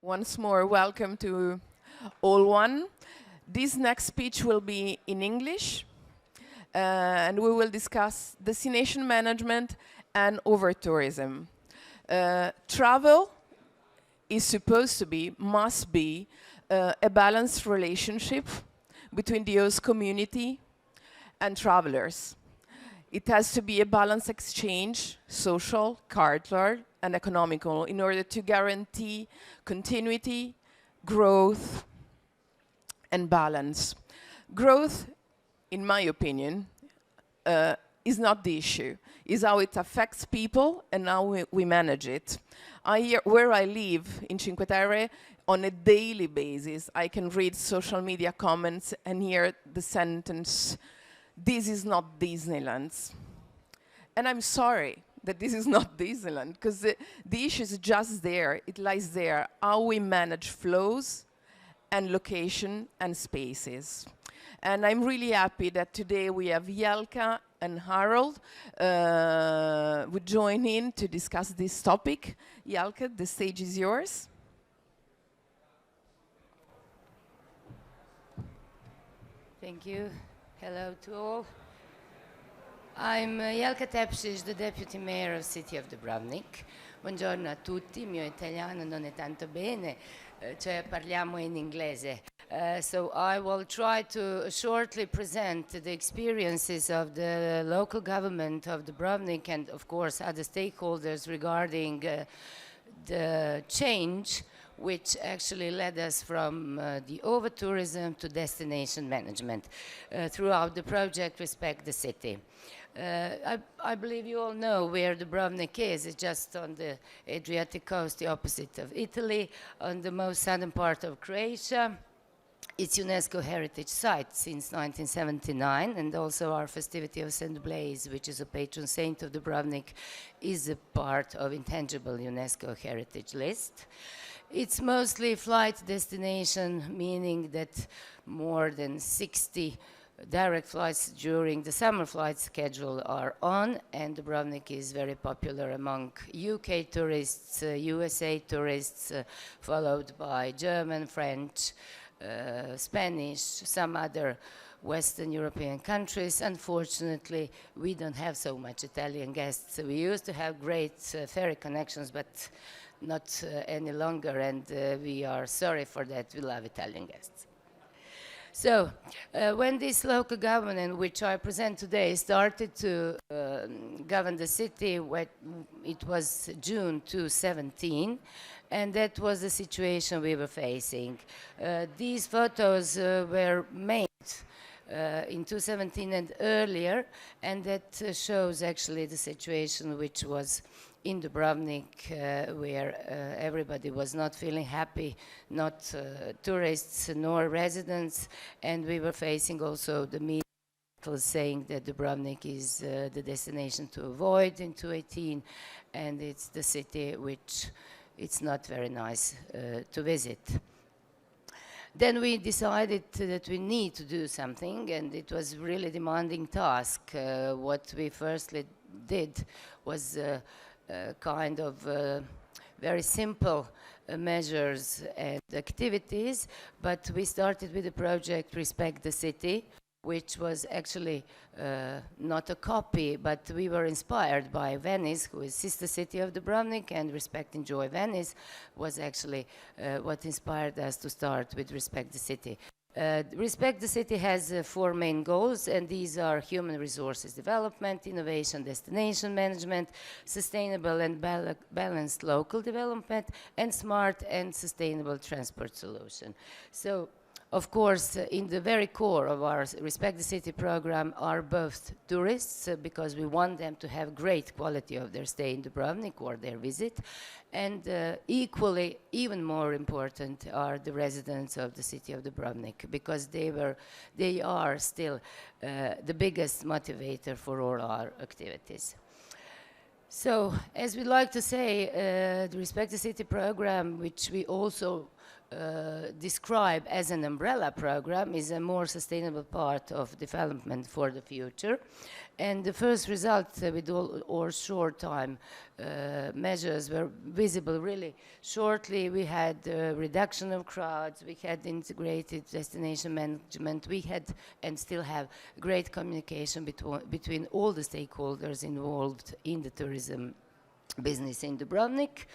Once more, welcome to all one. This next speech will be in English, and we will discuss destination management and overtourism. Travel is supposed to be, must be, a balanced relationship between the host community and travelers. It has to be a balanced exchange, social, cultural, and economical, in order to guarantee continuity, growth, and balance. Growth, in my opinion, is not the issue. Is how it affects people and how we manage it. Where I live, in Cinque Terre, on a daily basis, I can read social media comments and hear the sentence, "This is not Disneyland." And I'm sorry that this is not Disneyland, because the issue is just there. It lies there, how we manage flows and location and spaces. And I'm really happy that today we have Jelka and Harold would join in to discuss this topic. Jelka, the stage is yours. Thank you. Hello to all. I'm Jelka Tepsic, the Deputy Mayor of City of Dubrovnik. Buongiorno a tutti, il mio italiano non è tanto bene, cioè parliamo in inglese. So I will try to shortly present the experiences of the local government of Dubrovnik and of course other stakeholders regarding the change which actually led us from the overtourism to destination management throughout the project Respect the City. I believe you all know where Dubrovnik is. It's just on the Adriatic coast, the opposite of Italy, on the most southern part of Croatia. It's UNESCO heritage site since 1979, and also our festivity of St. Blaise, which is a patron saint of Dubrovnik, is a part of intangible UNESCO heritage list. It's mostly flight destination, meaning that more than 60 direct flights during the summer flight schedule are on, and Dubrovnik is very popular among UK tourists, USA tourists, followed by German, French, Spanish, some other Western European countries. Unfortunately, we don't have so much Italian guests. We used to have great ferry connections, but not any longer, and we are sorry for that. We love Italian guests. So, when this local government, which I present today, started to govern the city, it was June 2017, and that was the situation we were facing. These photos were made in 2017 and earlier, and that shows actually the situation which was in Dubrovnik, where everybody was not feeling happy, not tourists nor residents, and we were facing also the media saying that Dubrovnik is the destination to avoid in 2018, and it's the city which it's not very nice to visit. Then we decided that we need to do something, and it was really a demanding task. What we firstly did was kind of very simple measures and activities, but we started with the project Respect the City, which was actually not a copy, but we were inspired by Venice, who is sister city of Dubrovnik, and Respect and Joy Venice was actually what inspired us to start with Respect the City. Respect the City has 4 main goals, and these are human resources development, innovation, destination management, sustainable and balanced local development, and smart and sustainable transport solution. So, of course, in the very core of our Respect the City program are both tourists, because we want them to have great quality of their stay in Dubrovnik or their visit, and equally, even more important, are the residents of the city of Dubrovnik, because they are still the biggest motivator for all our activities. So, as we like to say, the Respect the City program, which we also describe as an umbrella program is a more sustainable part of development for the future. And the first results with all our short time measures were visible really shortly. We had reduction of crowds, we had integrated destination management, we had and still have great communication between all the stakeholders involved in the tourism business in Dubrovnik.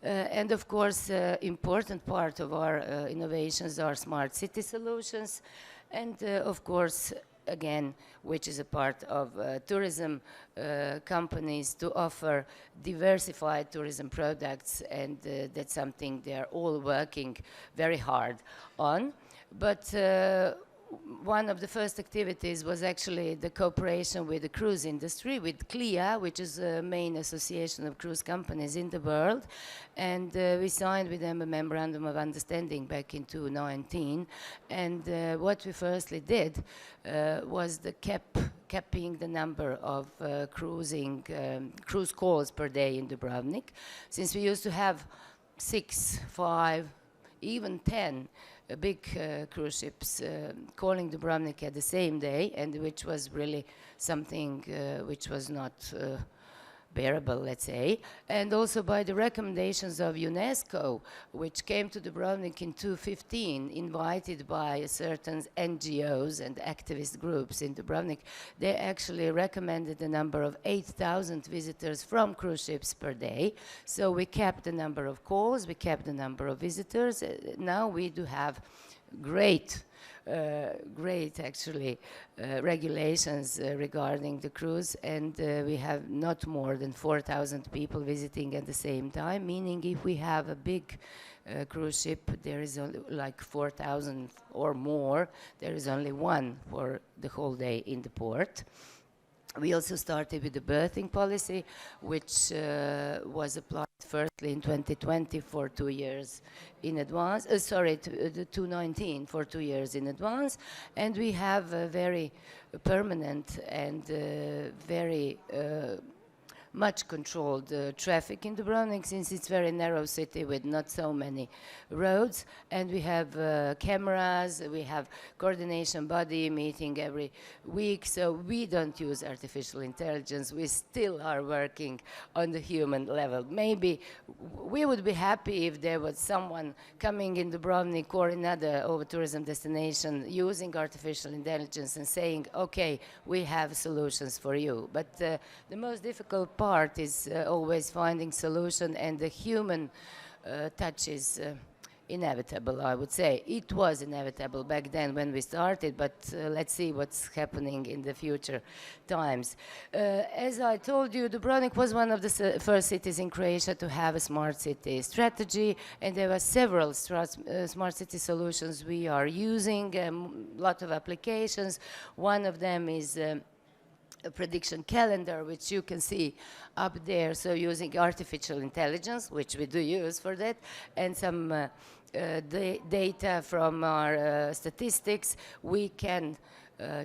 And of course, important part of our innovations are smart city solutions. And of course, again, which is a part of tourism companies to offer diversified tourism products, and that's something they're all working very hard on. But one of the first activities was actually the cooperation with the cruise industry, with CLIA, which is the main association of cruise companies in the world. And we signed with them a memorandum of understanding back in 2019. And what we firstly did was the capping the number of cruise calls per day in Dubrovnik. Since we used to have 6, 5, even 10 big cruise ships calling Dubrovnik at the same day, and which was really something which was not bearable, let's say. And also by the recommendations of UNESCO, which came to Dubrovnik in 2015, invited by certain NGOs and activist groups in Dubrovnik, they actually recommended a number of 8,000 visitors from cruise ships per day. So we kept the number of calls, we kept the number of visitors. Now we do have great actually regulations regarding the cruise, and we have not more than 4,000 people visiting at the same time, meaning if we have a big cruise ship, there is only like 4,000 or more, there is only one for the whole day in the port. We also started with the berthing policy, which was applied firstly in 2020 for 2 years in advance, 2019 for 2 years in advance, and we have a very permanent and very much controlled traffic in Dubrovnik, since it's a very narrow city with not so many roads. And we have cameras, we have coordination body meeting every week, so we don't use artificial intelligence. We still are working on the human level. Maybe we would be happy if there was someone coming in Dubrovnik or another over-tourism destination using artificial intelligence and saying, okay, we have solutions for you. But the most difficult part is always finding solution, and the human touch is inevitable, I would say. It was inevitable back then when we started, but let's see what's happening in the future times. As I told you, Dubrovnik was one of the first cities in Croatia to have a smart city strategy, and there were several smart city solutions we are using, a lot of applications. One of them is a prediction calendar, which you can see up there. So using artificial intelligence, which we do use for that, and some data from our statistics, we can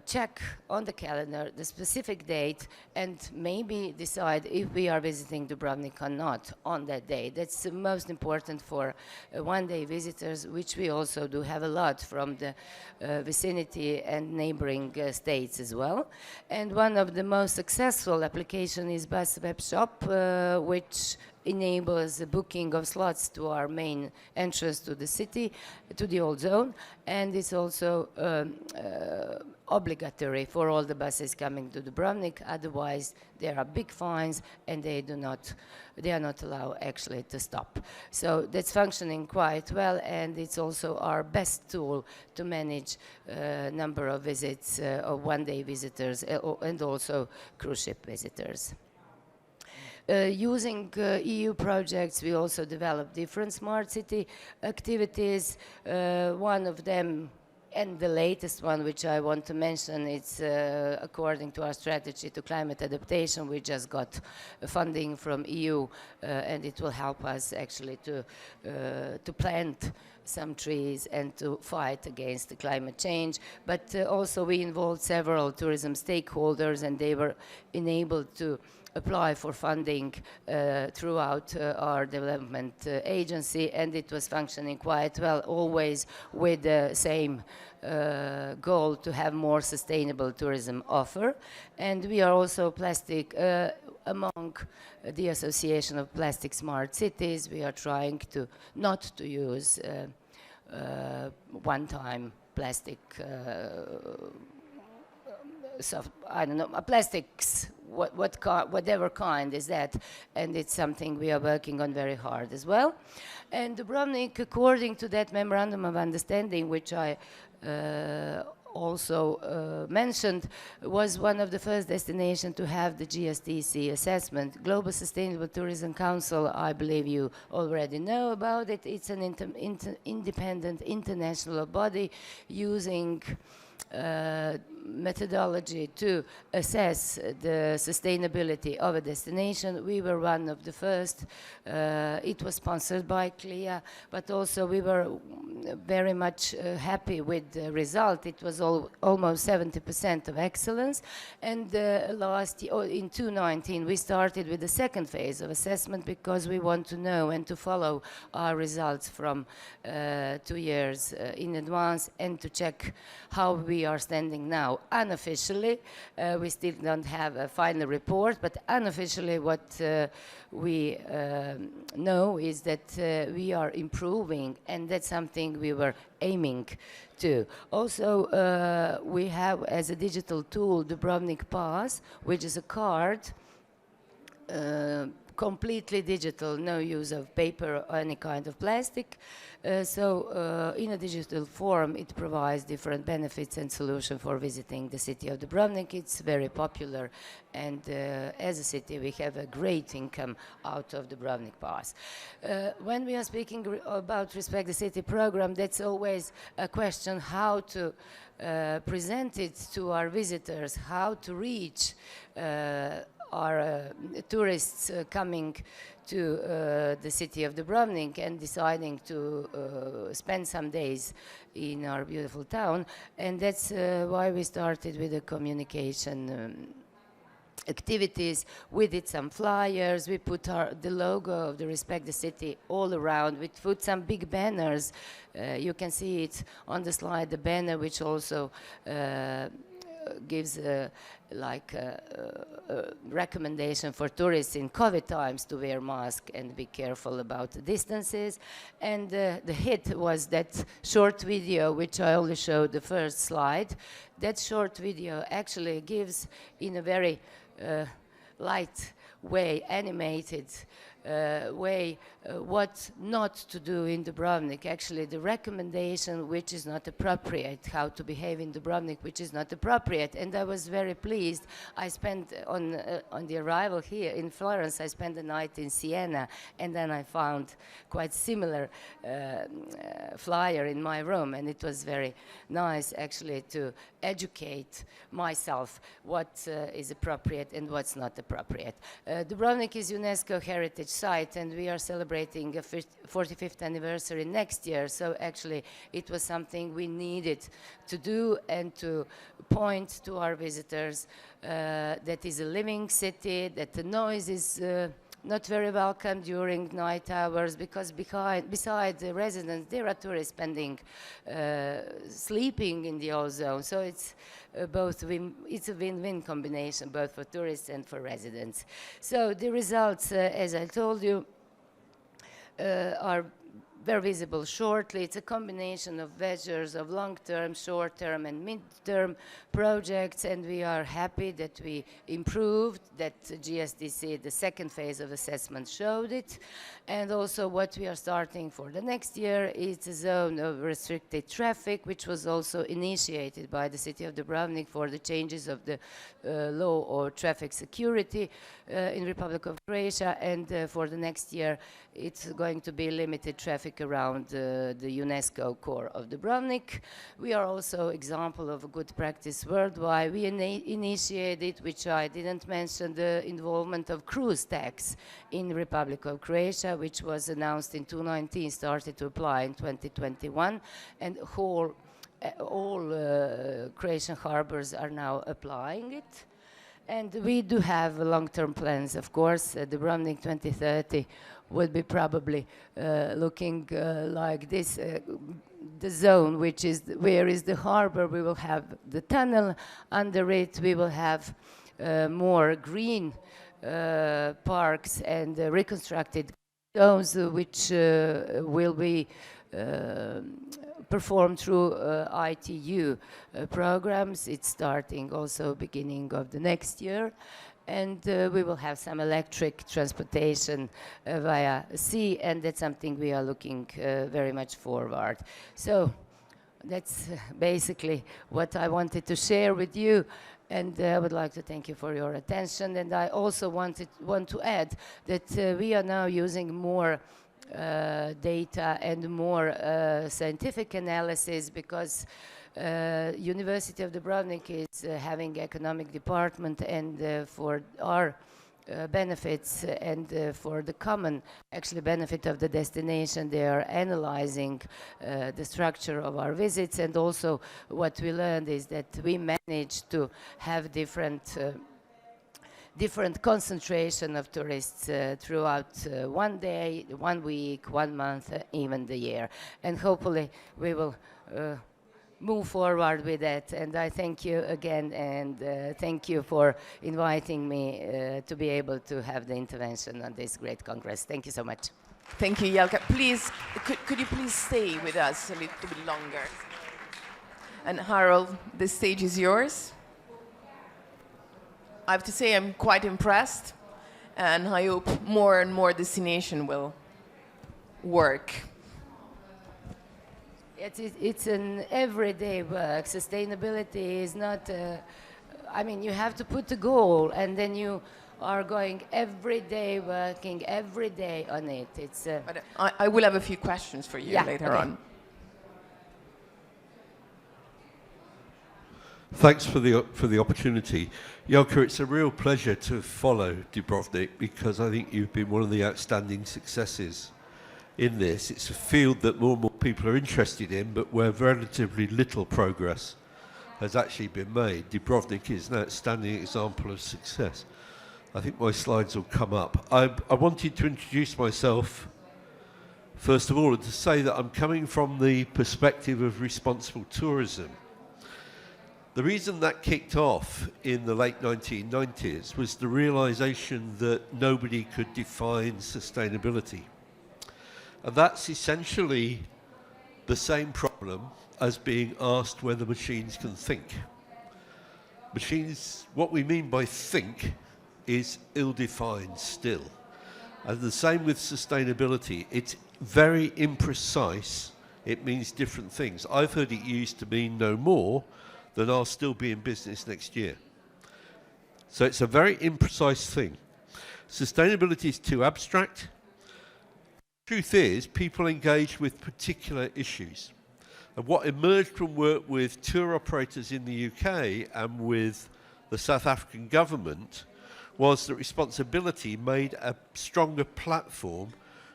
check on the calendar the specific date and maybe decide if we are visiting Dubrovnik or not on that day. That's the most important for one-day visitors, which we also do have a lot from the vicinity and neighboring states as well. And one of the most successful application is Bus Web Shop, which enables the booking of slots to our main entrance to the city, to the old zone, and it's also obligatory for all the buses coming to Dubrovnik. Otherwise, there are big fines, and they are not allowed actually to stop. So that's functioning quite well, and it's also our best tool to manage number of visits of one-day visitors and also cruise ship visitors. Using EU projects, we also develop different smart city activities. One of them, and the latest one, which I want to mention, it's according to our strategy to climate adaptation. We just got funding from EU, and it will help us actually to plant some trees and to fight against the climate change. But also we involved several tourism stakeholders, and they were enabled to apply for funding throughout our development agency, and it was functioning quite well, always with the same goal to have more sustainable tourism offer. And we are also plastic among the Association of Plastic Smart Cities. We are trying to not to use one-time plastic I don't know, plastics, whatever kind is that, and it's something we are working on very hard as well. And Dubrovnik, according to that memorandum of understanding, which I also mentioned, was one of the first destinations to have the GSTC assessment. Global Sustainable Tourism Council, I believe you already know about it. It's an independent international body using methodology to assess the sustainability of a destination. We were one of the first. It was sponsored by CLIA, but also we were very much happy with the result. It was almost 70% of excellence. And last year, in 2019, we started with the second phase of assessment because we want to know and to follow our results from 2 years in advance and to check how we are standing now. Unofficially, we still don't have a final report, but unofficially what we know is that we are improving, and that's something we were aiming to. Also, we have as a digital tool Dubrovnik Pass, which is a card, completely digital, no use of paper or any kind of plastic. So in a digital form, it provides different benefits and solutions for visiting the city of Dubrovnik. It's very popular, and as a city, we have a great income out of Dubrovnik Pass. When we are speaking about Respect the City program, that's always a question how to present it to our visitors, how to reach our tourists coming to the city of Dubrovnik and deciding to spend some days in our beautiful town. And that's why we started with the communication activities. We did some flyers, we put the logo of the Respect the City all around, we put some big banners. You can see it on the slide, the banner which also gives like a recommendation for tourists in COVID times to wear masks and be careful about the distances. And the hit was that short video, which I only showed the first slide. That short video actually gives, in a very light way, animated way, what not to do in Dubrovnik. Actually, the recommendation which is not appropriate, how to behave in Dubrovnik, which is not appropriate. And I was very pleased. I spent on the arrival here in Florence, I spent the night in Siena, and then I found quite similar flyer in my room, and it was very nice actually to educate myself what is appropriate and what's not appropriate. Dubrovnik is UNESCO Heritage Site, and we are celebrating a 45th anniversary next year, so actually it was something we needed to do and to point to our visitors that is a living city, that the noise is not very welcome during night hours, because beside the residents there are tourists spending sleeping in the ozone, so it's it's a win-win combination both for tourists and for residents. So the results, as I told you, are very visible shortly. It's a combination of measures of long-term, short-term, and mid-term projects, and we are happy that we improved, that GSDC, the second phase of assessment, showed it. And also what we are starting for the next year is a zone of restricted traffic, which was also initiated by the city of Dubrovnik for the changes of the law or traffic security in Republic of Croatia, and for the next year it's going to be limited traffic around the UNESCO core of Dubrovnik. We are also example of a good practice worldwide. We initiated, which I didn't mention, the involvement of cruise tax in Republic of Croatia, which was announced in 2019, started to apply in 2021, and all Croatian harbors are now applying it. And we do have long-term plans, of course. Dubrovnik 2030 will be probably looking like this. The zone, which is where is the harbor, we will have the tunnel. Under it, we will have more green parks and reconstructed zones, which will be performed through ITU programs. It's starting also beginning of the next year. And we will have some electric transportation via sea, and that's something we are looking very much forward. So that's basically what I wanted to share with you. And I would like to thank you for your attention. And I also want to add that we are now using more data and more scientific analysis, because University of Dubrovnik is having economic department, and for our benefits and for the common actually benefit of the destination, they are analyzing the structure of our visits. And also what we learned is that we managed to have different concentration of tourists throughout one day, 1 week, 1 month, even the year. And hopefully we will move forward with that. And I thank you again, and thank you for inviting me to be able to have the intervention on this great congress. Thank you so much. Thank you, Jelka. Please, could you please stay with us a little bit longer? And Harold, the stage is yours. I have to say I'm quite impressed, and I hope more and more destination will work. It's an everyday work. Sustainability is not, I mean, you have to put the goal, and then you are going every day, working every day on it. It's. But I will have a few questions for you later on. Thanks for the opportunity. Jelka, it's a real pleasure to follow Dubrovnik, because I think you've been one of the outstanding successes in this. It's a field that more and more people are interested in, but where relatively little progress has actually been made. Dubrovnik is an outstanding example of success. I think my slides will come up. I wanted to introduce myself, first of all, and to say that I'm coming from the perspective of responsible tourism. The reason that kicked off in the late 1990s was the realization that nobody could define sustainability. And that's essentially the same problem as being asked whether machines can think. Machines, what we mean by think, is ill-defined still. And the same with sustainability. It's very imprecise. It means different things. I've heard it used to mean no more than I'll still be in business next year. So it's a very imprecise thing. Sustainability is too abstract. Truth is, people engage with particular issues. And what emerged from work with tour operators in the UK and with the South African government was that responsibility made a stronger platform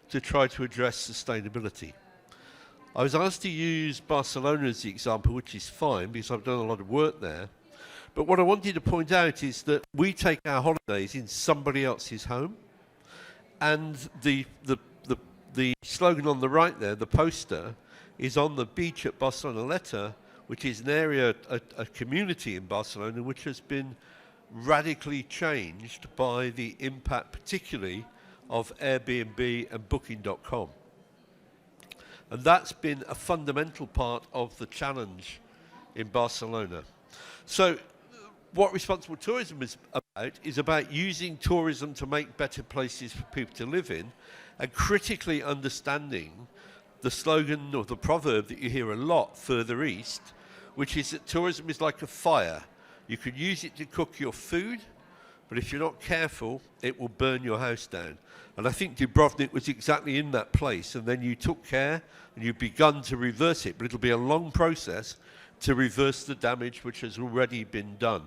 to try to address sustainability. I was asked to use Barcelona as the example, which is fine because I've done a lot of work there. But what I wanted to point out is that we take our holidays in somebody else's home. And the slogan on the right there, the poster, is on the beach at Barceloneta, which is an area, a community in Barcelona, which has been radically changed by the impact, particularly of Airbnb and Booking.com. And that's been a fundamental part of the challenge in Barcelona. So what responsible tourism is about using tourism to make better places for people to live in, and critically understanding the slogan or the proverb that you hear a lot further east, which is that tourism is like a fire. You can use it to cook your food, but if you're not careful, it will burn your house down. And I think Dubrovnik was exactly in that place, and then you took care and you've begun to reverse it, but it'll be a long process to reverse the damage which has already been done.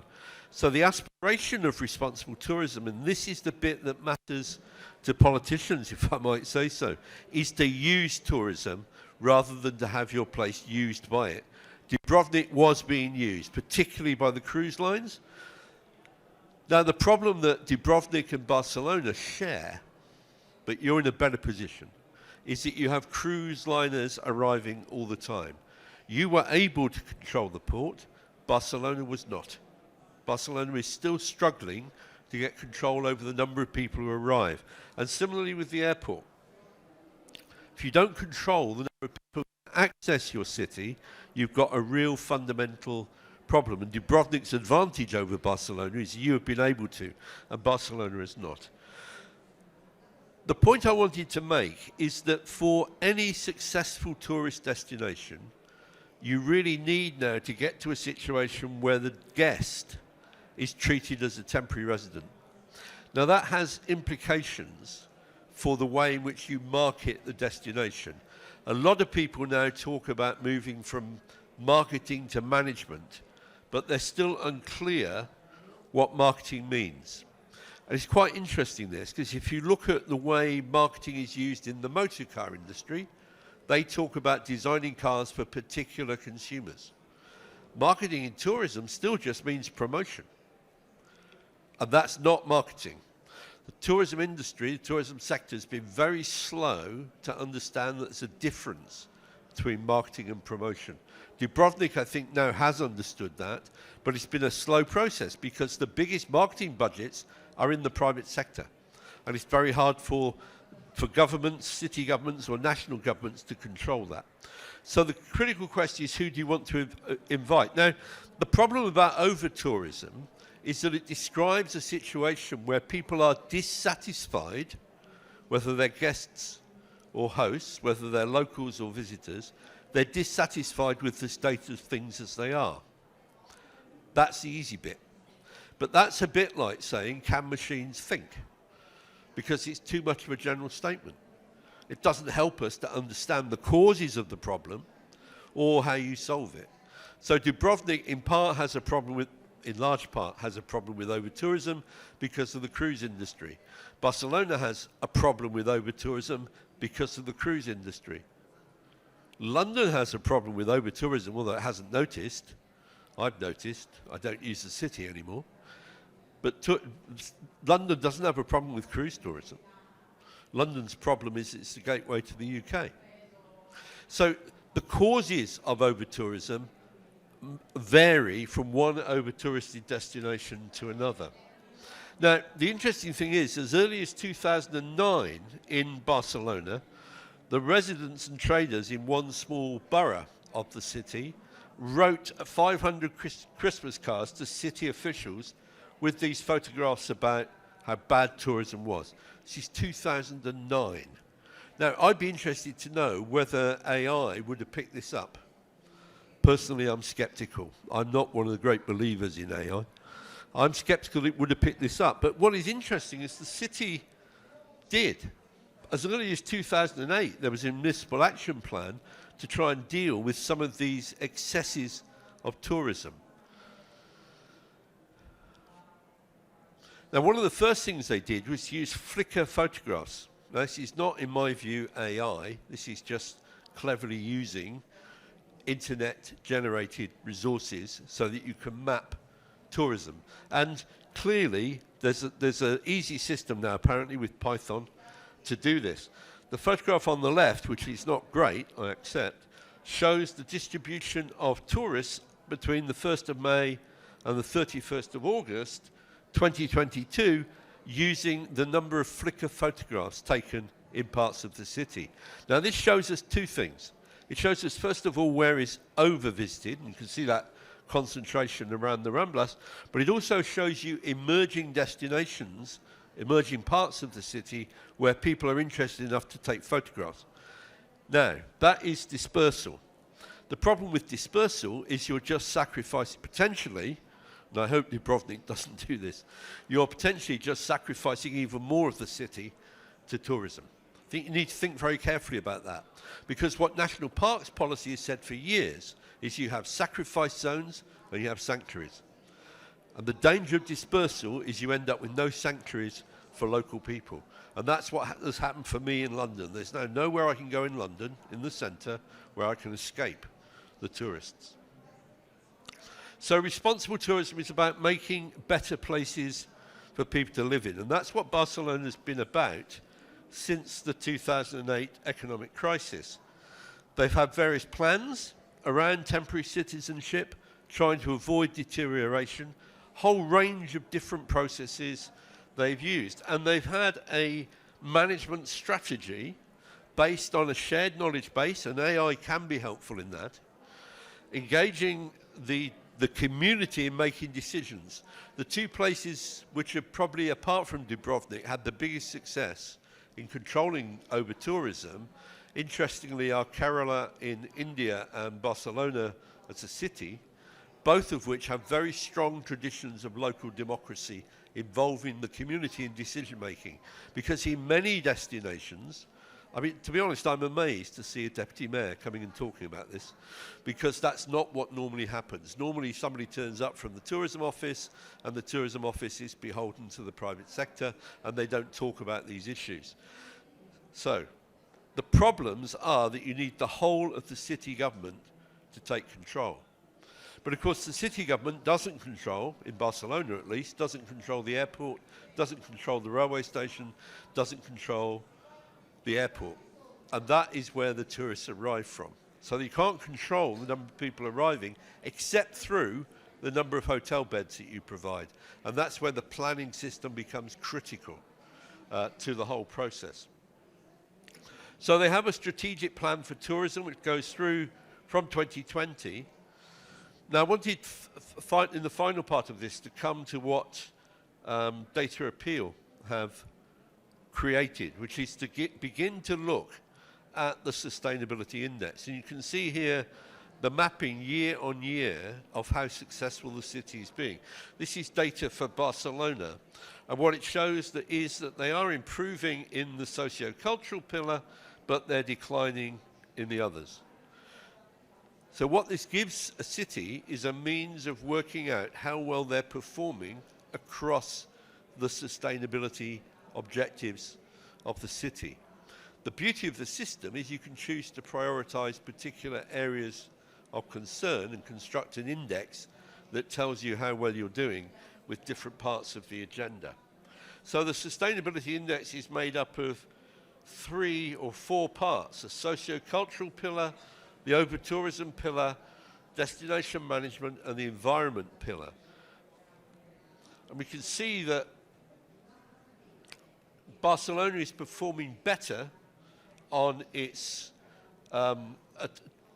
So the aspiration of responsible tourism, and this is the bit that matters to politicians, if I might say so, is to use tourism rather than to have your place used by it. Dubrovnik was being used, particularly by the cruise lines. Now, the problem that Dubrovnik and Barcelona share, but you're in a better position, is that you have cruise liners arriving all the time. You were able to control the port, Barcelona was not. Barcelona is still struggling to get control over the number of people who arrive. And similarly with the airport. If you don't control the number of people who access your city, you've got a real fundamental problem. And Dubrovnik's advantage over Barcelona is you have been able to, and Barcelona has not. The point I wanted to make is that for any successful tourist destination, you really need now to get to a situation where the guest is treated as a temporary resident. Now that has implications for the way in which you market the destination. A lot of people now talk about moving from marketing to management, but they're still unclear what marketing means. And it's quite interesting this, because if you look at the way marketing is used in the motor car industry, they talk about designing cars for particular consumers. Marketing in tourism still just means promotion. And that's not marketing. The tourism industry, the tourism sector has been very slow to understand that there's a difference between marketing and promotion. Dubrovnik, I think, now has understood that, but it's been a slow process because the biggest marketing budgets are in the private sector. And it's very hard for governments, city governments or national governments to control that. So the critical question is, who do you want to invite? Now, the problem about over-tourism is that it describes a situation where people are dissatisfied, whether they're guests or hosts, whether they're locals or visitors, they're dissatisfied with the state of things as they are. That's the easy bit. But that's a bit like saying, can machines think? Because it's too much of a general statement. It doesn't help us to understand the causes of the problem or how you solve it. So Dubrovnik in large part has a problem with over-tourism because of the cruise industry. Barcelona has a problem with over-tourism because of the cruise industry. London has a problem with over-tourism, although it hasn't noticed. I've noticed. I don't use the city anymore. But London doesn't have a problem with cruise tourism. London's problem is it's the gateway to the UK. So the causes of over-tourism vary from one over-touristed destination to another. Now, the interesting thing is, as early as 2009 in Barcelona, the residents and traders in one small borough of the city wrote 500 Christmas cards to city officials with these photographs about how bad tourism was. This is 2009. Now, I'd be interested to know whether AI would have picked this up. Personally, I'm skeptical. I'm not one of the great believers in AI. I'm skeptical it would have picked this up. But what is interesting is the city did. As early as 2008, there was a municipal action plan to try and deal with some of these excesses of tourism. Now, one of the first things they did was use Flickr photographs. Now, this is not, in my view, AI. This is just cleverly using internet-generated resources so that you can map tourism. And clearly, there's an easy system now, apparently, with Python to do this. The photograph on the left, which is not great, I accept, shows the distribution of tourists between the 1st of May and the 31st of August, 2022, using the number of Flickr photographs taken in parts of the city. Now, this shows us two things. It shows us, first of all, where is over-visited, and you can see that concentration around the Ramblas, but it also shows you emerging destinations, emerging parts of the city where people are interested enough to take photographs. Now, that is dispersal. The problem with dispersal is you're just sacrificing, potentially, and I hope Dubrovnik doesn't do this, you're potentially just sacrificing even more of the city to tourism. I think you need to think very carefully about that, because what National Parks policy has said for years is you have sacrifice zones and you have sanctuaries. And the danger of dispersal is you end up with no sanctuaries for local people. And that's what has happened for me in London. There's now nowhere I can go in London, in the centre, where I can escape the tourists. So responsible tourism is about making better places for people to live in. And that's what Barcelona's been about since the 2008 economic crisis. They've had various plans around temporary citizenship, trying to avoid deterioration, whole range of different processes they've used. And they've had a management strategy based on a shared knowledge base, and AI can be helpful in that, engaging the community in making decisions. The two places which are probably, apart from Dubrovnik, had the biggest success in controlling over-tourism, interestingly, are Kerala in India and Barcelona as a city, both of which have very strong traditions of local democracy involving the community in decision-making. Because in many destinations, I mean, to be honest, I'm amazed to see a deputy mayor coming and talking about this, because that's not what normally happens. Normally somebody turns up from the tourism office, and the tourism office is beholden to the private sector, and they don't talk about these issues. So the problems are that you need the whole of the city government to take control. But of course the city government doesn't control, in Barcelona at least, doesn't control the airport, doesn't control the railway station, doesn't control the airport. And that is where the tourists arrive from. So you can't control the number of people arriving except through the number of hotel beds that you provide. And that's where the planning system becomes critical to the whole process. So they have a strategic plan for tourism which goes through from 2020. Now I wanted in the final part of this to come to what Data Appeal have created, which is to begin to look at the sustainability index. And you can see here the mapping year on year of how successful the city is being. This is data for Barcelona, and what it shows is that they are improving in the socio-cultural pillar, but they're declining in the others. So what this gives a city is a means of working out how well they're performing across the sustainability objectives of the city. The beauty of the system is you can choose to prioritize particular areas of concern and construct an index that tells you how well you're doing with different parts of the agenda. So the sustainability index is made up of 3 or 4 parts: a socio-cultural pillar, the over-tourism pillar, destination management, and the environment pillar. And we can see that Barcelona is performing better on its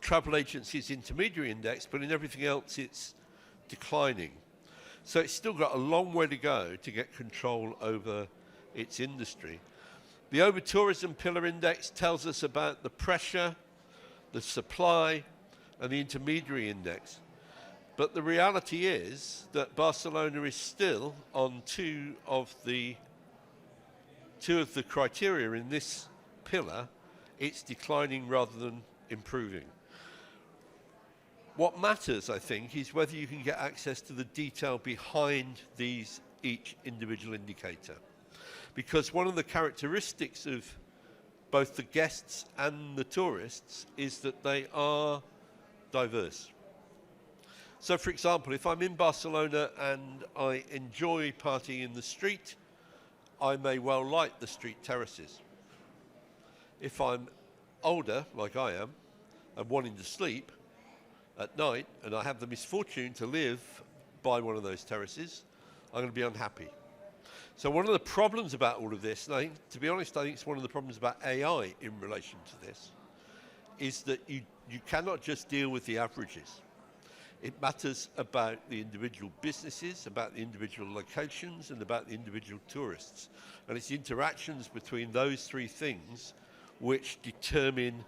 travel agencies intermediary index, but in everything else it's declining. So it's still got a long way to go to get control over its industry. The over-tourism pillar index tells us about the pressure, the supply, and the intermediary index. But the reality is that Barcelona is still on two of the criteria in this pillar. It's declining rather than improving. What matters, I think, is whether you can get access to the detail behind each individual indicator. Because one of the characteristics of both the guests and the tourists is that they are diverse. So for example, if I'm in Barcelona and I enjoy partying in the street, I may well like the street terraces. If I'm older, like I am, and wanting to sleep at night, and I have the misfortune to live by one of those terraces, I'm going to be unhappy. So one of the problems about all of this, and to be honest, I think it's one of the problems about AI in relation to this, is that you cannot just deal with the averages. It matters about the individual businesses, about the individual locations, and about the individual tourists. And it's the interactions between those 3 things which determine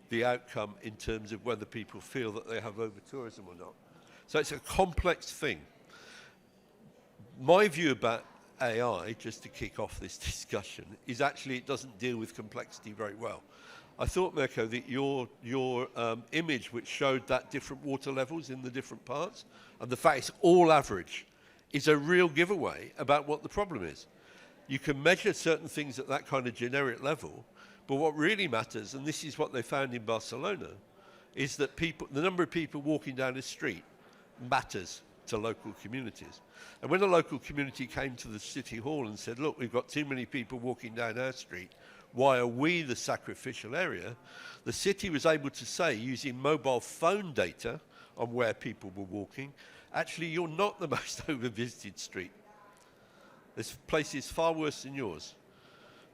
the outcome in terms of whether people feel that they have over-tourism or not. So it's a complex thing. My view about AI, just to kick off this discussion, is actually it doesn't deal with complexity very well. I thought, Mirko, that your image which showed that different water levels in the different parts, and the fact it's all average, is a real giveaway about what the problem is. You can measure certain things at that kind of generic level, but what really matters, and this is what they found in Barcelona, is that the number of people walking down the street matters to local communities. And when a local community came to the city hall and said, look, we've got too many people walking down our street, why are we the sacrificial area? The city was able to say, using mobile phone data on where people were walking, actually, you're not the most over-visited street. This place is far worse than yours.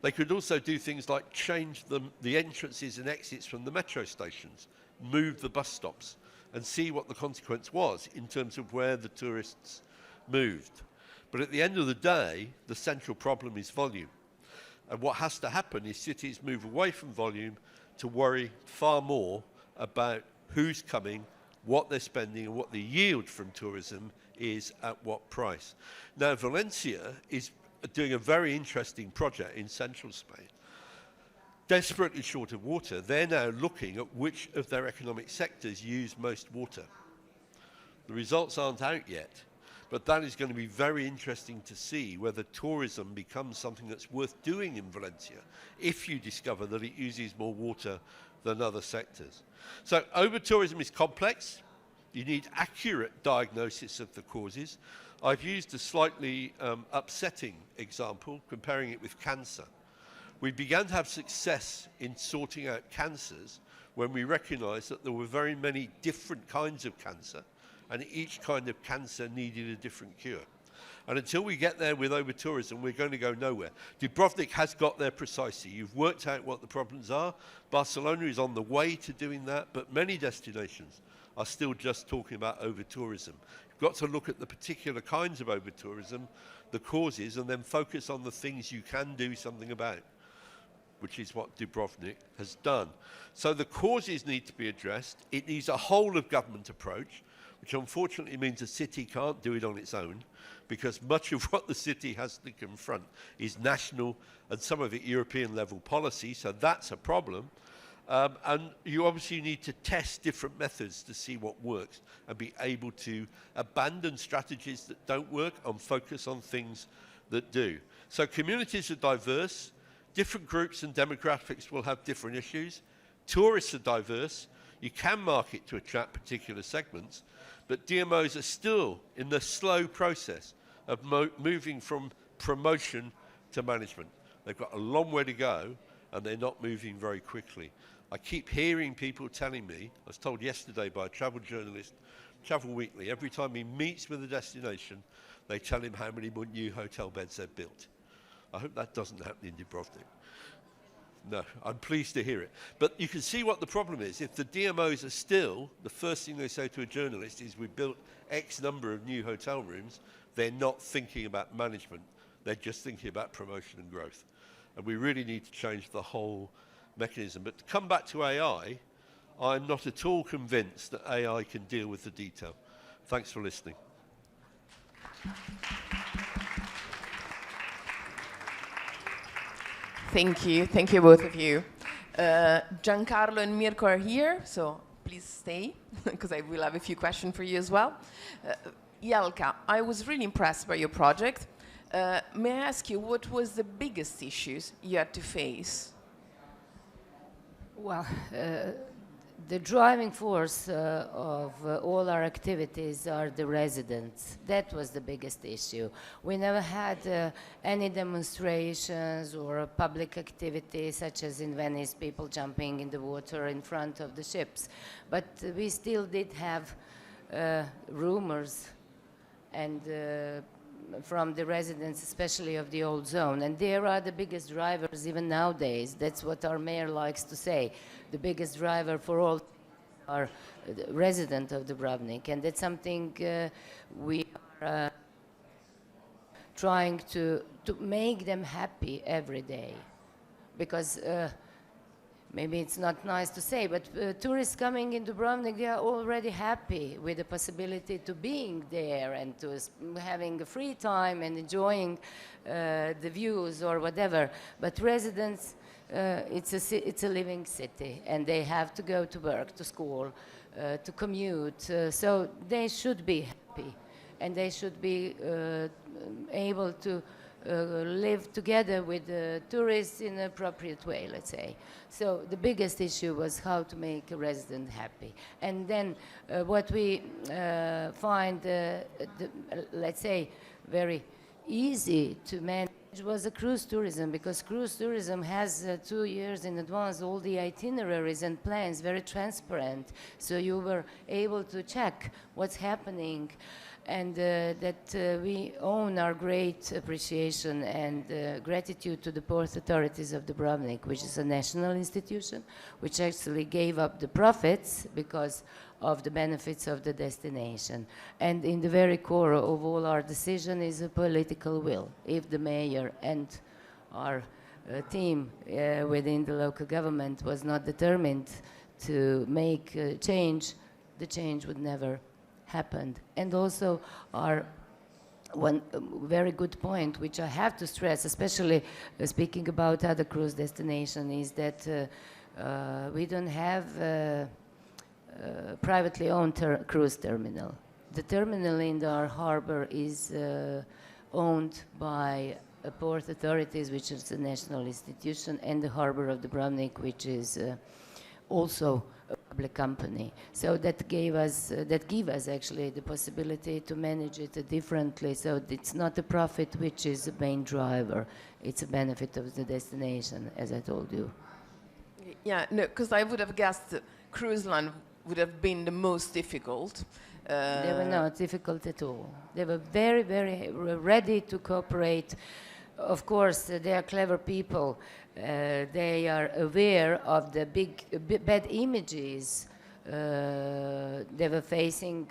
They could also do things like change the entrances and exits from the metro stations, move the bus stops, and see what the consequence was in terms of where the tourists moved. But at the end of the day, the central problem is volume. And what has to happen is cities move away from volume to worry far more about who's coming, what they're spending, and what the yield from tourism is at what price. Now, Valencia is doing a very interesting project in central Spain. Desperately short of water, they're now looking at which of their economic sectors use most water. The results aren't out yet, but that is going to be very interesting to see whether tourism becomes something that's worth doing in Valencia if you discover that it uses more water than other sectors. So over-tourism is complex. You need accurate diagnosis of the causes. I've used a slightly upsetting example, comparing it with cancer. We began to have success in sorting out cancers when we recognized that there were very many different kinds of cancer, and each kind of cancer needed a different cure. And until we get there with over-tourism, we're going to go nowhere. Dubrovnik has got there precisely. You've worked out what the problems are. Barcelona is on the way to doing that, but many destinations are still just talking about over-tourism. You've got to look at the particular kinds of over-tourism, the causes, and then focus on the things you can do something about, which is what Dubrovnik has done. So the causes need to be addressed. It needs a whole-of-government approach, which unfortunately means a city can't do it on its own, because much of what the city has to confront is national and some of it European level policy, so that's a problem. And you obviously need to test different methods to see what works and be able to abandon strategies that don't work and focus on things that do. So communities are diverse, different groups and demographics will have different issues. Tourists are diverse, you can market to attract particular segments, but DMOs are still in the slow process of moving from promotion to management. They've got a long way to go and they're not moving very quickly. I keep hearing people telling me, I was told yesterday by a travel journalist, Travel Weekly, every time he meets with a destination, they tell him how many more new hotel beds they've built. I hope that doesn't happen in Dubrovnik. No, I'm pleased to hear it. But you can see what the problem is. If the DMOs are still, the first thing they say to a journalist is we built X number of new hotel rooms, they're not thinking about management. They're just thinking about promotion and growth. And we really need to change the whole mechanism. But to come back to AI, I'm not at all convinced that AI can deal with the detail. Thanks for listening. Thank you both of you. Giancarlo and Mirko are here, so please stay, because I will have a few questions for you as well. Jelka, I was really impressed by your project. May I ask you, what was the biggest issues you had to face? Well, the driving force of all our activities are the residents. That was the biggest issue. We never had any demonstrations or public activities such as in Venice, people jumping in the water in front of the ships. But we still did have rumors and from the residents, especially of the old zone. And they are the biggest drivers even nowadays. That's what our mayor likes to say. The biggest driver for all are residents of Dubrovnik. And that's something we are trying to make them happy every day. Because maybe it's not nice to say, but tourists coming in Dubrovnik, they are already happy with the possibility to being there and to having a free time and enjoying the views or whatever. But residents, it's a living city, and they have to go to work, to school, to commute. So they should be happy, and they should be able to live together with the tourists in an appropriate way, let's say. So the biggest issue was how to make a resident happy. And then what we find, let's say, very easy to manage was the cruise tourism, because cruise tourism has 2 years in advance all the itineraries and plans, very transparent. So you were able to check what's happening, and that we own our great appreciation and gratitude to the port authorities of Dubrovnik, which is a national institution, which actually gave up the profits because of the benefits of the destination. And in the very core of all our decision is a political will. If the mayor and our team within the local government was not determined to make change, the change would never happen. And also our one very good point, which I have to stress, especially speaking about other cruise destinations, is that we don't have privately owned cruise terminal. The terminal in our harbor is owned by port authorities, which is a national institution, and the harbor of Dubrovnik, which is also a public company. So that gave us actually the possibility to manage it differently. So it's not a profit which is the main driver. It's a benefit of the destination, as I told you. Yeah, no, because I would have guessed that cruise line would have been the most difficult. They were not difficult at all. They were very, very ready to cooperate. Of course, they are clever people. They are aware of the bad images. They were facing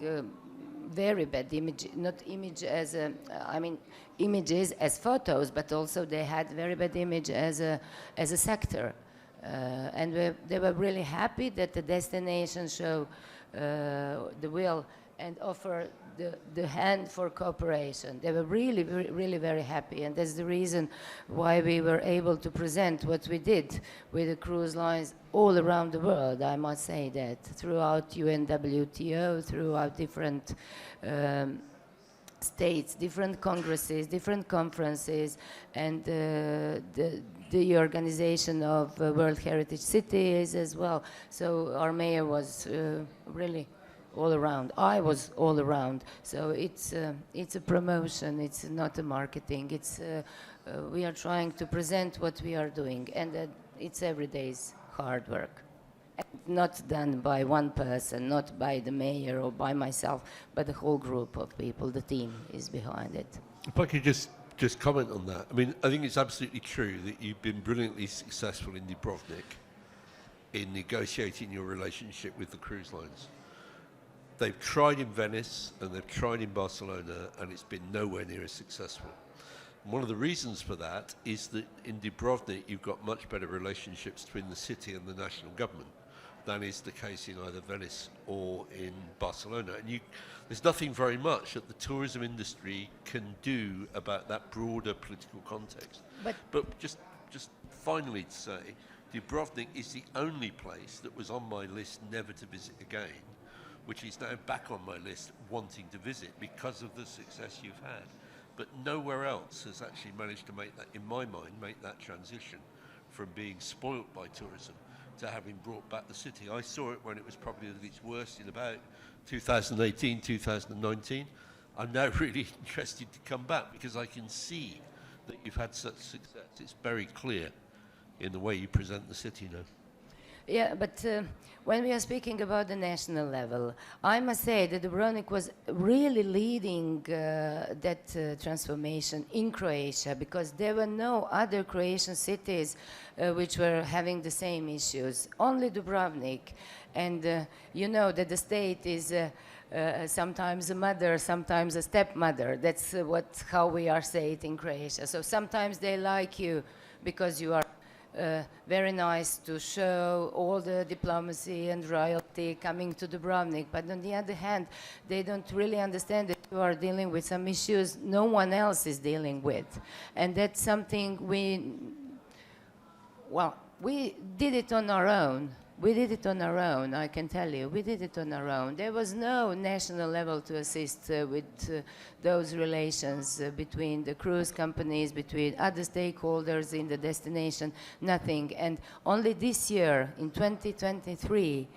very bad images, not image as images as photos, but also they had very bad image as a sector. And they were really happy that the destination show the will and offer the hand for cooperation. They were really, really very happy, and that's the reason why we were able to present what we did with the cruise lines all around the world. I must say that throughout UNWTO, throughout different states, different congresses, different conferences, and the organization of World Heritage Cities as well. So our mayor was really all around. I was all around. So it's a promotion. It's not a marketing. It's we are trying to present what we are doing, and it's every day's hard work. Not done by one person, not by the mayor or by myself, but the whole group of people. The team is behind it. If I could just comment on that. I mean, I think it's absolutely true that you've been brilliantly successful in Dubrovnik in negotiating your relationship with the cruise lines. They've tried in Venice and they've tried in Barcelona, and it's been nowhere near as successful. And one of the reasons for that is that in Dubrovnik you've got much better relationships between the city and the national government than is the case in either Venice or in Barcelona. And there's nothing very much that the tourism industry can do about that broader political context. But just finally to say, Dubrovnik is the only place that was on my list never to visit again, which is now back on my list wanting to visit because of the success you've had. But nowhere else has actually managed to make that, in my mind, make that transition from being spoilt by tourism to having brought back the city. I saw it when it was probably at its worst in about 2018, 2019. I'm now really interested to come back because I can see that you've had such success. It's very clear in the way you present the city now. Yeah, but when we are speaking about the national level, I must say that Dubrovnik was really leading that transformation in Croatia, because there were no other Croatian cities which were having the same issues. Only Dubrovnik. And you know that the state is sometimes a mother, sometimes a stepmother. That's how we are saying it in Croatia. So sometimes they like you because you are very nice to show all the diplomacy and royalty coming to Dubrovnik, but on the other hand, they don't really understand that you are dealing with some issues no one else is dealing with. And that's something we did it on our own, we did it on our own, I can tell you. We did it on our own. There was no national level to assist with those relations between the cruise companies, between other stakeholders in the destination, nothing. And only this year, in 2023,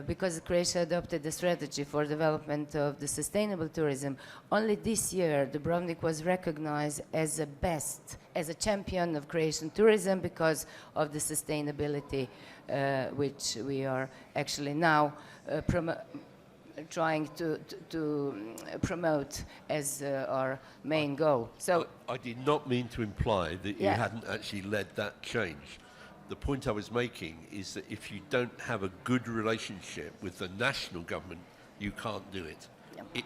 because Croatia adopted the strategy for development of the sustainable tourism, only this year Dubrovnik was recognized as a best, as a champion of Croatian tourism because of the sustainability which we are actually now trying to promote as our main goal. So I did not mean to imply that you hadn't actually led that change. The point I was making is that if you don't have a good relationship with the national government, you can't do it.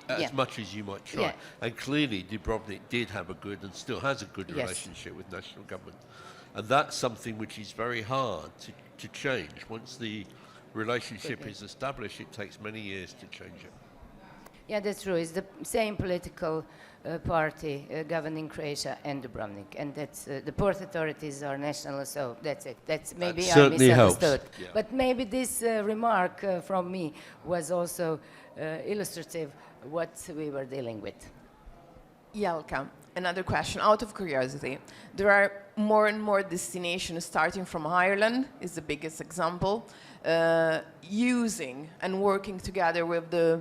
As much as you might try. Yeah. And clearly Dubrovnik did have a good and still has a good Yes. relationship with national government. And that's something which is very hard to change. Once the relationship is established, it takes many years to change it. yeah, that's true. It's the same political party governing Croatia and Dubrovnik, and that's the port authorities are national. So that's it. That's maybe That I certainly helps. misunderstood. Yeah. But maybe this remark from me was also illustrative what we were dealing with. Jelka, another question out of curiosity. There are more and more destinations starting from Ireland, is the biggest example, using and working together with the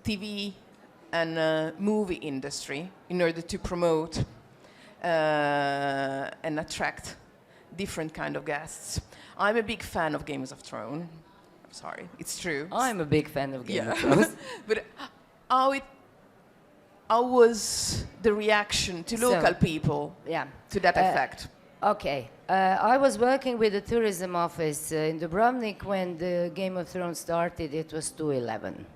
TV and movie industry in order to promote and attract different kind of guests. I'm a big fan of Games of Thrones. I'm sorry, it's true. I'm a big fan of Game of Thrones. But how was the reaction to local people Yeah. to that effect? Okay. I was working with the tourism office in Dubrovnik when the Game of Thrones started. It was 2011.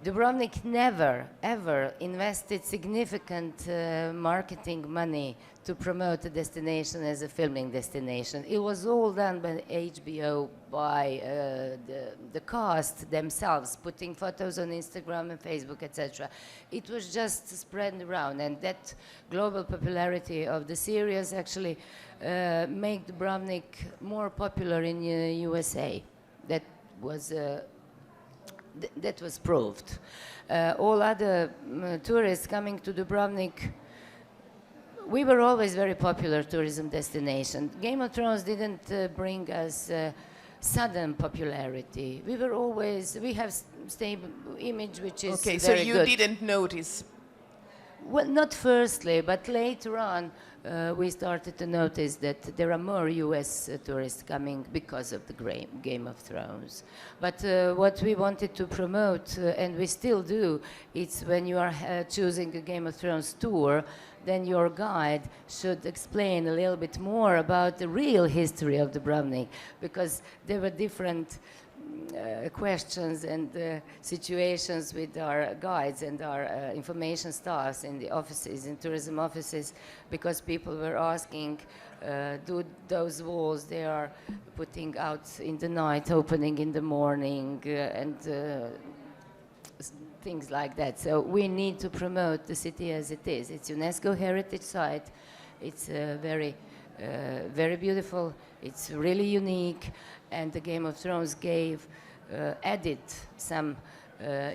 Dubrovnik never, ever invested significant marketing money to promote the destination as a filming destination. It was all done by HBO, by the cast themselves, putting photos on Instagram and Facebook, etc. It was just spread around, and that global popularity of the series actually made Dubrovnik more popular in USA. That was that was proved. All other tourists coming to Dubrovnik, we were always very popular tourism destination. Game of Thrones didn't bring us sudden popularity. We were always, we have stable image which is Okay, so very you good. didn't notice. Well, not firstly, but later on, we started to notice that there are more US tourists coming because of the Game of Thrones. But what we wanted to promote, and we still do, it's when you are choosing a Game of Thrones tour, then your guide should explain a little bit more about the real history of Dubrovnik, because there were different questions and situations with our guides and our information staffs in the offices, in tourism offices, because people were asking, do those walls they are putting out in the night, opening in the morning, and things like that. So we need to promote the city as it is. It's UNESCO heritage site. It's very, very beautiful. It's really unique. And the Game of Thrones added some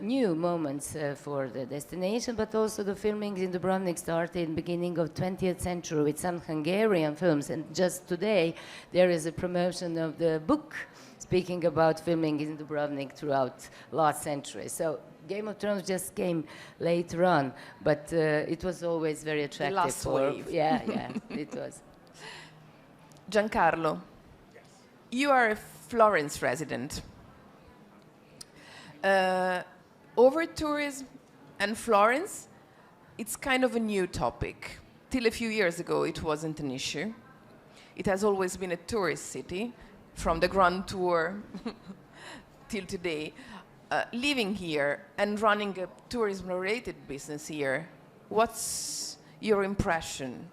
new moments for the destination, but also the filming in Dubrovnik started in the beginning of 20th century with some Hungarian films. And just today, there is a promotion of the book speaking about filming in Dubrovnik throughout last century. So Game of Thrones just came later on, but it was always very attractive. The last wave. Yeah, yeah, it was. Giancarlo, you are a Florence resident. Overtourism and Florence, it's kind of a new topic. Till a few years ago, it wasn't an issue. It has always been a tourist city, from the Grand Tour till today. Living here and running a tourism-related business here, what's your impression?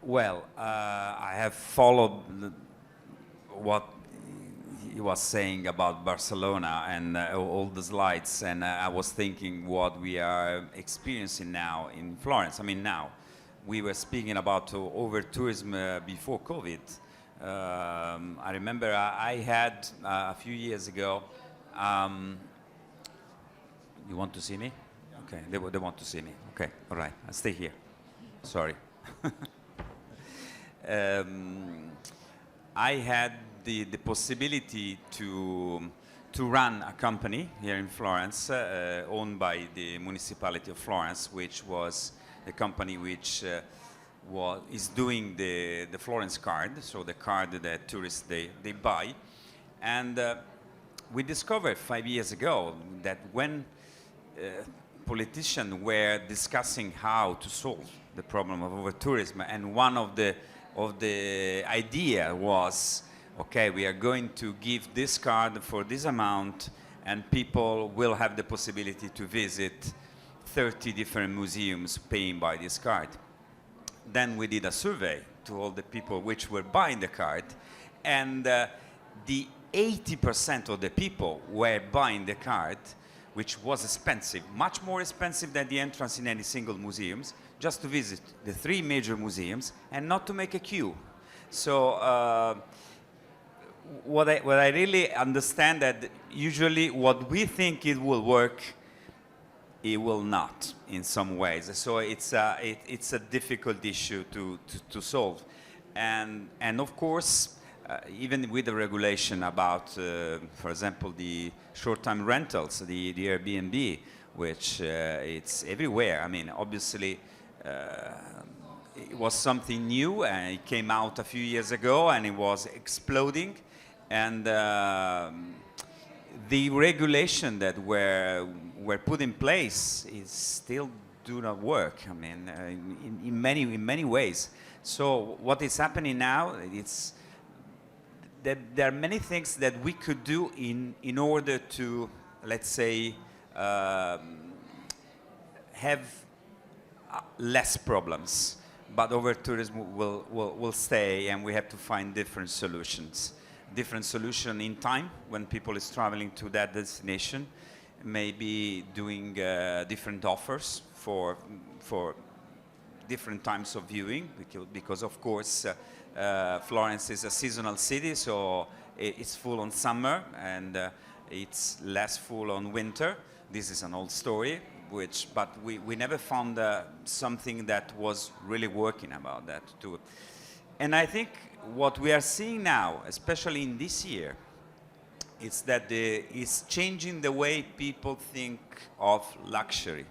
Well, I have followed what he was saying about Barcelona and all the slides, and I was thinking what we are experiencing now in Florence. I mean, now we were speaking about over tourism before COVID. I remember I had a few years ago. You want to see me? Okay, they want to see me. Okay, all right, I'll stay here. Sorry. I had the possibility to run a company here in Florence, owned by the municipality of Florence, which was a company which is doing the Florence card, so the card that tourists they buy. And we discovered 5 years ago that when politicians were discussing how to solve the problem of over-tourism, and one of the idea was, okay, we are going to give this card for this amount, and people will have the possibility to visit 30 different museums paying by this card. Then we did a survey to all the people which were buying the card, and the 80% of the people were buying the card, which was expensive, much more expensive than the entrance in any single museums, just to visit the 3 major museums and not to make a queue. So what I really understand that usually what we think it will work, it will not in some ways. So it's a difficult issue to solve. And of course, even with the regulation about, for example, the short-term rentals, the Airbnb, which it's everywhere. I mean, obviously, it was something new, and it came out a few years ago, and it was exploding. And the regulation that were put in place is still do not work. I mean, in many ways. So what is happening now? It's that there are many things that we could do in order to, let's say, have less problems. But over-tourism will stay, and we have to find different solutions. Different solution in time when people is traveling to that destination, maybe doing different offers for different times of viewing, because of course Florence is a seasonal city, so it's full on summer and it's less full on winter. This is an old story, but we never found something that was really working about that too. And I think what we are seeing now, especially in this year, is that it's changing the way people think of luxury.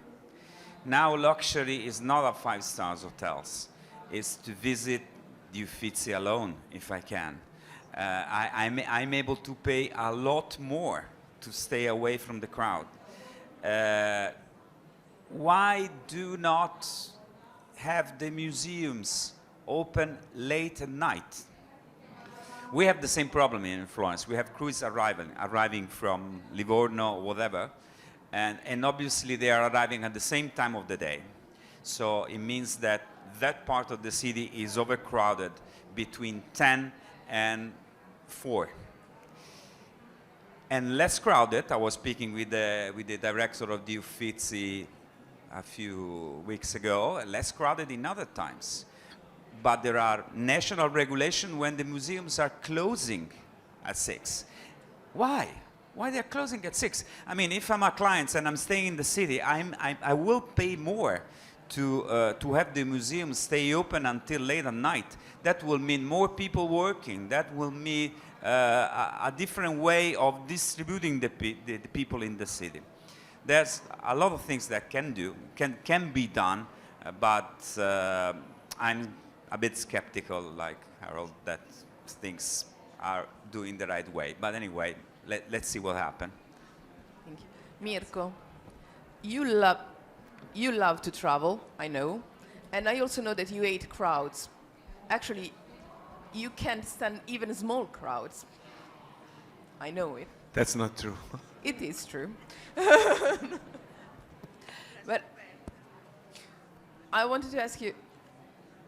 Now luxury is not a 5-star hotels. It's to visit the Uffizi alone, if I can. I'm able to pay a lot more to stay away from the crowd. Why do not have the museums open late at night? We have the same problem in Florence. We have cruises arriving from Livorno or whatever, and obviously they are arriving at the same time of the day. So it means that that part of the city is overcrowded between 10 and 4. And less crowded, I was speaking with the director of the Uffizi a few weeks ago, less crowded in other times. But there are national regulations when the museums are closing at 6. Why? Why they're closing at 6? I mean, if I'm a client and I'm staying in the city, I will pay more to have the museum stay open until late at night. That will mean more people working. That will mean a different way of distributing the people in the city. There's a lot of things that can be done, but I'm a bit skeptical, like Harold, that things are doing the right way. But anyway, let's see what happens. Thank you. Mirko, you love to travel, I know, and I also know that you hate crowds. Actually, you can't stand even small crowds. I know it. That's not true. It is true. But I wanted to ask you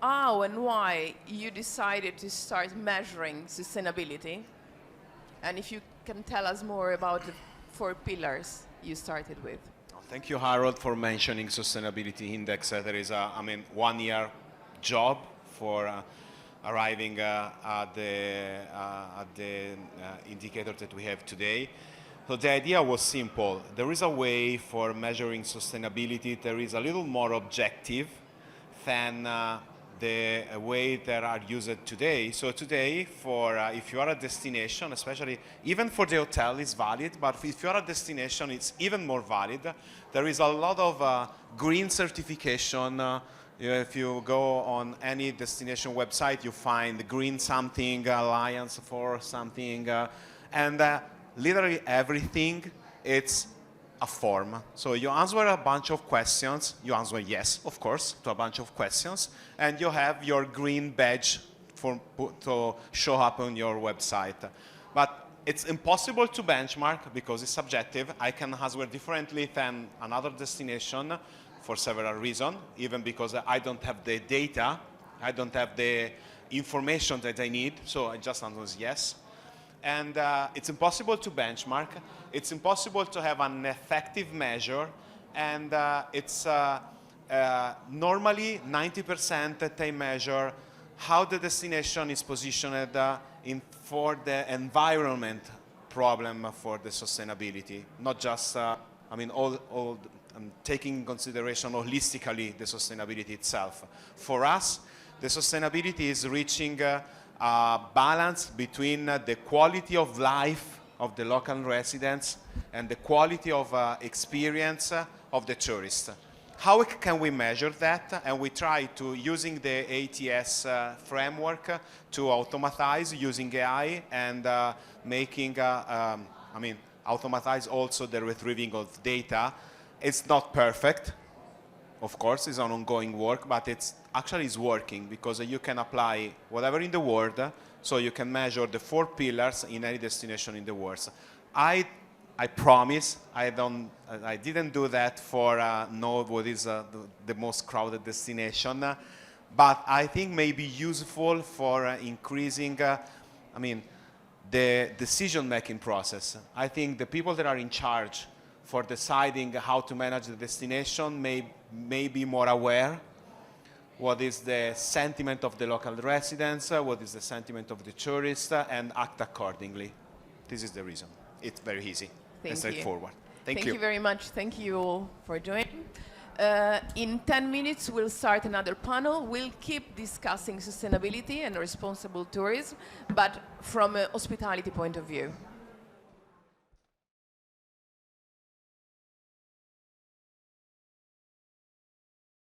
how and why you decided to start measuring sustainability, and if you can tell us more about the 4 pillars you started with. Thank you, Harold, for mentioning sustainability index. There is a, 1-year job for arriving at the indicator that we have today. So the idea was simple. There is a way for measuring sustainability that is a little more objective than the way that are used today. So today, for if you are a destination, especially even for the hotel, it's valid. But if you are a destination, it's even more valid. There is a lot of green certification. If you go on any destination website, you find green something, alliance for something, and literally everything. It's a form. So you answer a bunch of questions. You answer yes, of course, to a bunch of questions, and you have your green badge to show up on your website. But it's impossible to benchmark because it's subjective. I can answer differently than another destination for several reasons, even because I don't have the data, I don't have the information that I need, so I just answer yes. And it's impossible to benchmark. It's impossible to have an effective measure, and it's normally 90% that they measure how the destination is positioned for the environment problem for the sustainability, not just, taking in consideration holistically the sustainability itself. For us, the sustainability is reaching a balance between the quality of life of the local residents and the quality of experience of the tourists. How can we measure that? And we try to, using the ATS framework, to automatize using AI and making, automatize also the retrieving of data. It's not perfect, of course, it's an ongoing work, but it's actually is working because you can apply whatever in the world, so you can measure the 4 pillars in any destination in the world. I promise I didn't do that for know what is the most crowded destination, but I think may be useful for increasing, the decision-making process. I think the people that are in charge for deciding how to manage the destination may be more aware what is the sentiment of the local residents, what is the sentiment of the tourists, and act accordingly. This is the reason. It's very easy and straightforward. Thank you. Thank you very much. Thank you all for joining. In 10 minutes, we'll start another panel. We'll keep discussing sustainability and responsible tourism, but from a hospitality point of view.